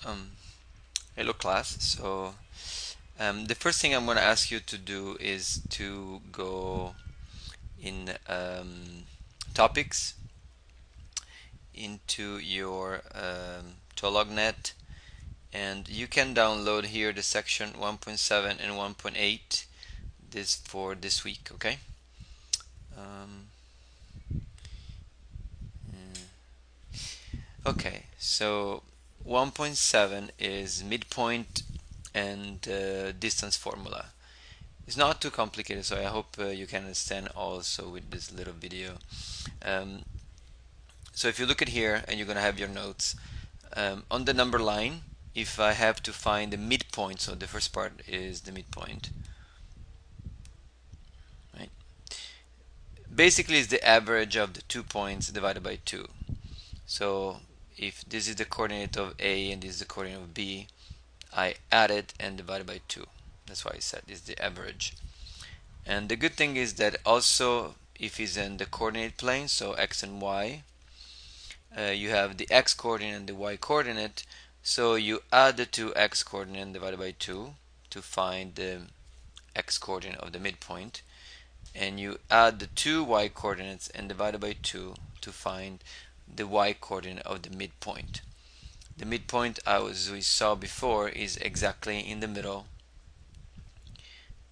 Um, Hello class. The first thing I'm going to ask you to do is to go in topics into your TOLOGNet, and you can download here the section 1.7 and 1.8 this for this week. Okay. Um, okay. So 1.7 is midpoint and distance formula. It's not too complicated, so I hope you can understand also with this little video. Um, so if you look at here and you're going to have your notes, on the number line, if I have to find the midpoint, so the first part is the midpoint, right? Basically, it's the average of the 2 points divided by 2. So if this is the coordinate of A and this is the coordinate of B, I add it and divide it by 2. That's why I said it's the average. And the good thing is that also if it's in the coordinate plane, so x and y, you have the x coordinate and the y coordinate, so you add the two x coordinate and divide by 2 to find the x coordinate of the midpoint, and you add the two y coordinates and divide by 2 to find the y coordinate of the midpoint. The midpoint, as we saw before, is exactly in the middle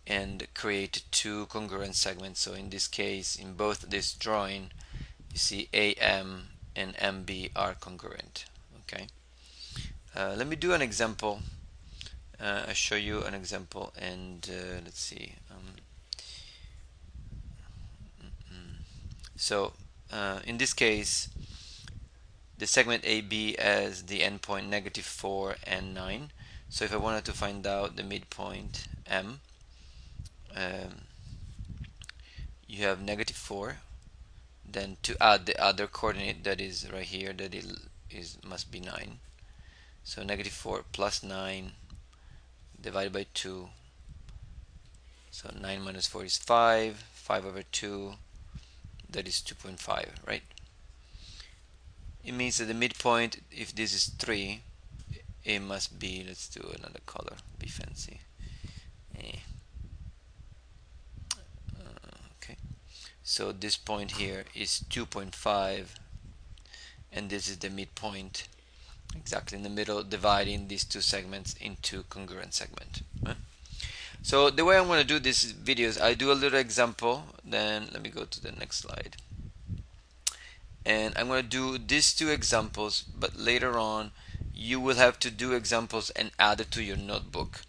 and create two congruent segments. So in this case, in both this drawing, you see AM and MB are congruent. Okay. Let me do an example. I'll show you an example, and let's see. So in this case, the segment AB as the endpoint -4 and 9. So if I wanted to find out the midpoint M, you have -4. Then to add the other coordinate that is right here, that must be 9. So -4 plus 9 divided by 2. So 9 minus 4 is 5. 5 over 2, that is 2.5, right? It means that the midpoint, if this is 3, it must be, let's do another color, be fancy. Okay, so this point here is 2.5, and this is the midpoint, exactly in the middle, dividing these two segments into congruent segment. So the way I'm going to do this video is I do a little example, then let me go to the next slide. And I'm going to do these two examples, but later on you will have to do examples and add it to your notebook.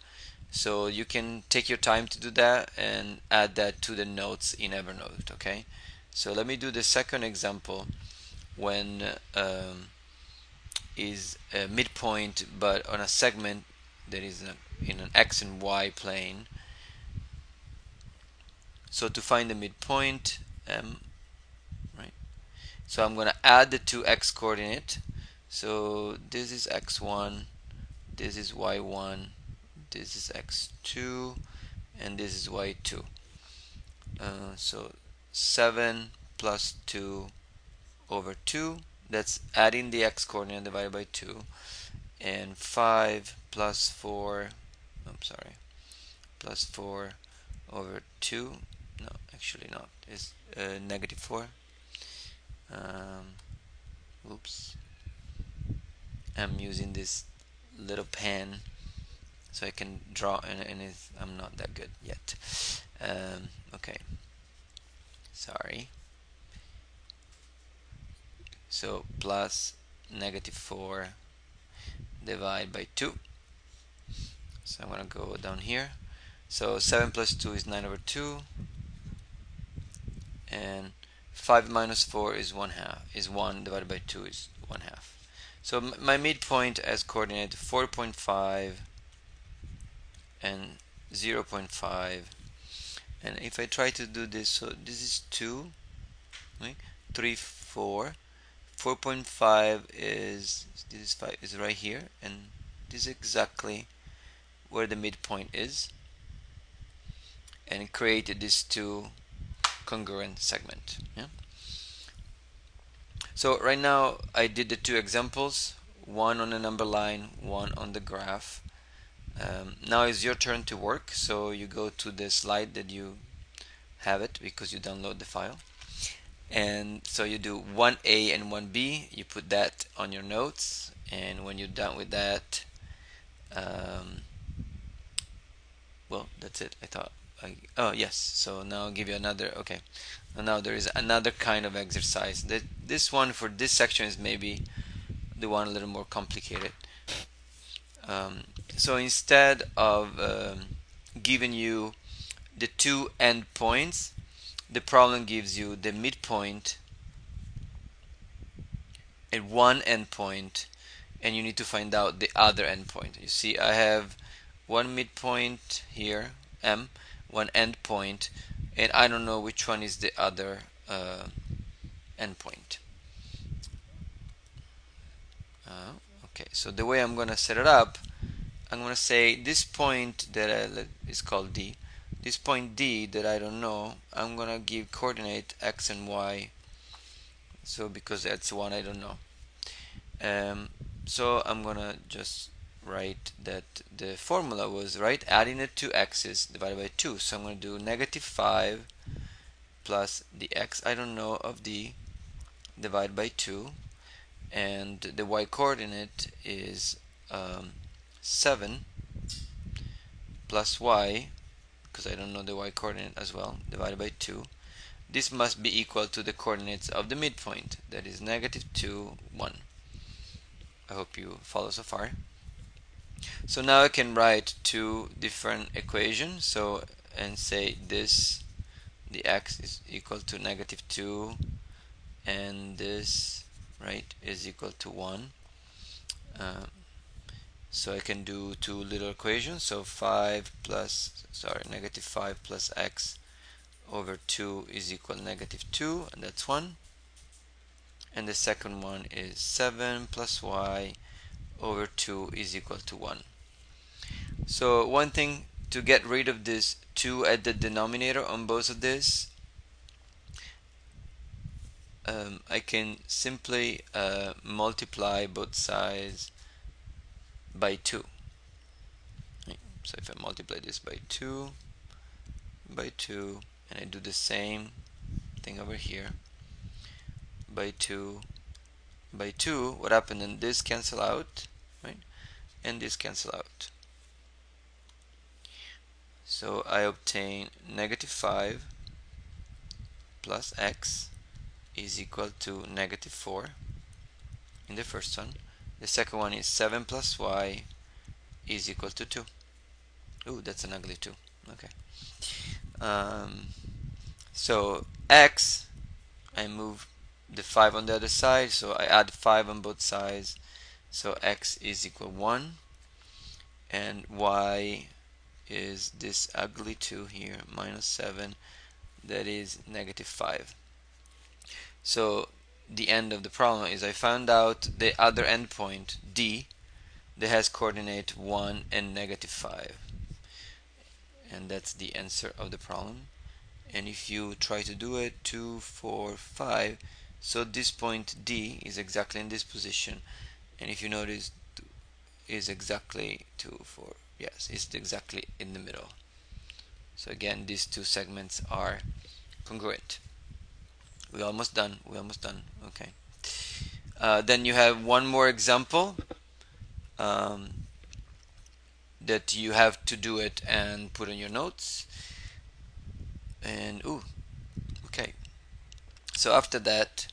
So you can take your time to do that and add that to the notes in Evernote. Okay, so let me do the second example when is a midpoint but on a segment that is in an x and y plane. So to find the midpoint, right, so I'm going to add the two x coordinate. So this is x1, this is y1, this is x2, and this is y2. So 7 plus 2 over 2, that's adding the x coordinate divided by 2, and 5 plus 4, I'm sorry, plus 4 over 2, no, actually not, it's -4. Oops, I'm using this little pen so I can draw, and I'm not that good yet. Okay, sorry. So plus -4 divide by 2. So I'm going to go down here. So 7 plus 2 is 9 over 2, and 5 minus 4 is 1/2, is 1 divided by 2 is 1/2. So my midpoint as coordinate 4.5 and 0.5. And if I try to do this, so this is 2, right? 3, 4. 4.5 is, this is 5, is right here, and this is exactly where the midpoint is, and it created these two congruent segment. Yeah. So right now I did the two examples. one on the number line, one on the graph. Now it's your turn to work, so you go to the slide that you have it because you download the file. And so you do 1A and 1B, you put that on your notes, and when you're done with that, well, that's it. I thought oh yes, so now I'll give you another. Okay, and now there is another kind of exercise. This one for this section is maybe the one a little more complicated. So instead of giving you the two endpoints, the problem gives you the midpoint and one endpoint, and you need to find out the other endpoint. You see, I have one midpoint here, M, one endpoint, and I don't know which one is the other endpoint. Okay, so the way I'm gonna set it up, I'm gonna say this point that is called D. This point D that I don't know, I'm gonna give coordinate X and Y. So because that's one I don't know. So I'm gonna just write that the formula was, right, adding the two x's divided by 2. So I'm gonna do -5 plus the x I don't know of D divided by 2, and the y coordinate is 7 plus y, because I don't know the y coordinate as well, divided by 2. This must be equal to the coordinates of the midpoint, that is -2, 1. I hope you follow so far. So now I can write two different equations, so and say this, the x is equal to -2, and this, right, is equal to 1. So I can do two little equations, so -5 plus x over 2 is equal to -2, and that's 1. And the second one is 7 plus y over 2 is equal to 1. So one thing, to get rid of this 2 at the denominator on both of this, I can simply multiply both sides by 2. So if I multiply this by 2, and I do the same thing over here, by 2, what happened? Then this cancel out, right? And this cancel out. So I obtain -5 plus x is equal to -4 in the first one. The second one is 7 plus y is equal to 2. Ooh, that's an ugly 2. Okay. So x, I move the 5 on the other side, so I add 5 on both sides, so x is equal 1, and y is this ugly 2 here, -7, that is -5. So the end of the problem is I found out the other endpoint, D, that has coordinate 1 and -5, and that's the answer of the problem. And if you try to do it, 2, 4, 5, so this point D is exactly in this position, and if you notice, is exactly 2, 4, yes, it's exactly in the middle. So again, these two segments are congruent. We're almost done. Okay. Then you have one more example that you have to do it and put in your notes. And okay. So after that,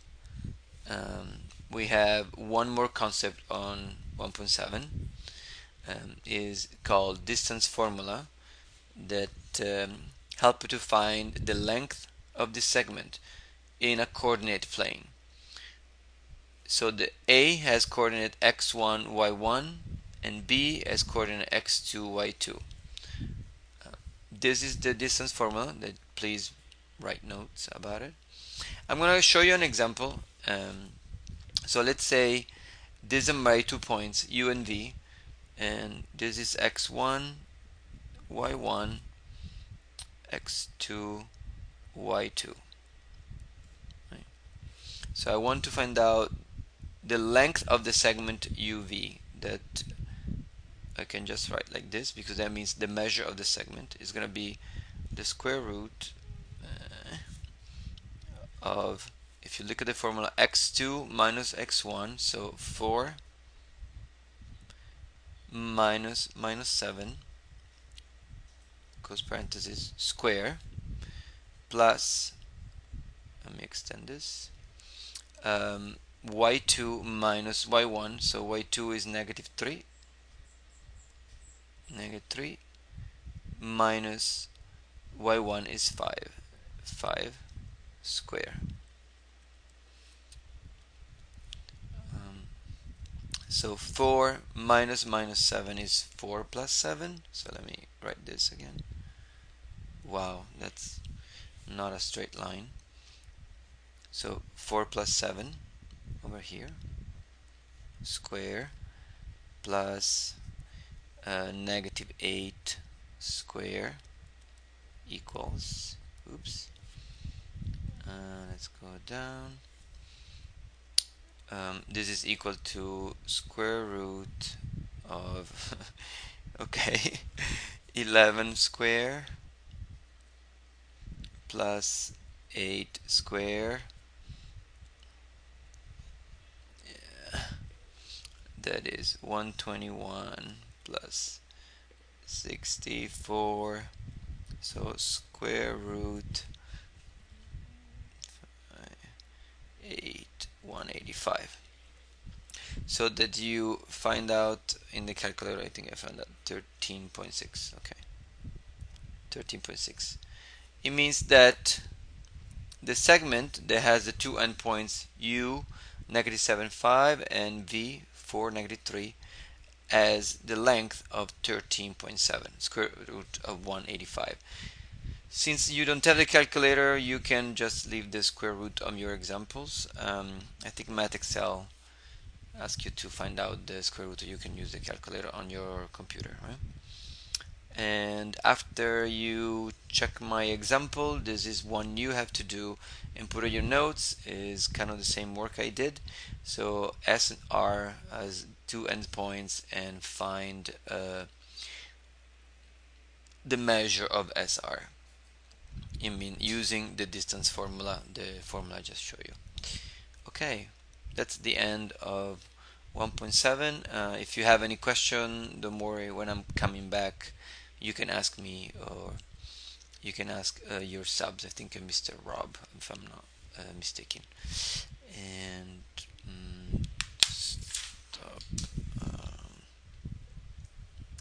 we have one more concept on 1.7, is called distance formula, that help you to find the length of the segment in a coordinate plane. So the A has coordinate x1, y1, and B has coordinate x2, y2. This is the distance formula, that please write notes about it. I'm going to show you an example. So let's say these are my 2 points, U and V, and this is x1, y1, x2, y2. Right? So I want to find out the length of the segment UV. That I can just write like this, because that means the measure of the segment is going to be the square root of, if you look at the formula, x2 minus x1, so 4 minus 7, close parenthesis, square, plus, let me extend this, y2 minus y1, so y2 is negative 3, minus y1 is 5 square. So 4 minus 7 is 4 plus 7. So let me write this again. Wow, that's not a straight line. So 4 plus 7 over here, square, plus negative 8 square equals, oops, let's go down. This is equal to square root of okay, 11 square plus 8 square, that is 121 plus 64, so square root 185. So that you find out in the calculator, I think I found out 13.6. okay, 13.6. It means that the segment that has the two endpoints u negative 7.5 and v 4 negative 3 as the length of 13.7, square root of 185. Since you don't have the calculator, you can just leave the square root of your examples. I think Math Excel asks you to find out the square root, you can use the calculator on your computer, right? And after you check my example, this is one you have to do and put in your notes. Is kind of the same work I did. So S and R as two endpoints, and find the measure of SR. I mean, using the distance formula, the formula I just showed you. Okay, that's the end of 1.7. If you have any question, don't worry, when I'm coming back you can ask me, or you can ask your subs. I think Mr. Rob, if I'm not mistaken. And stop.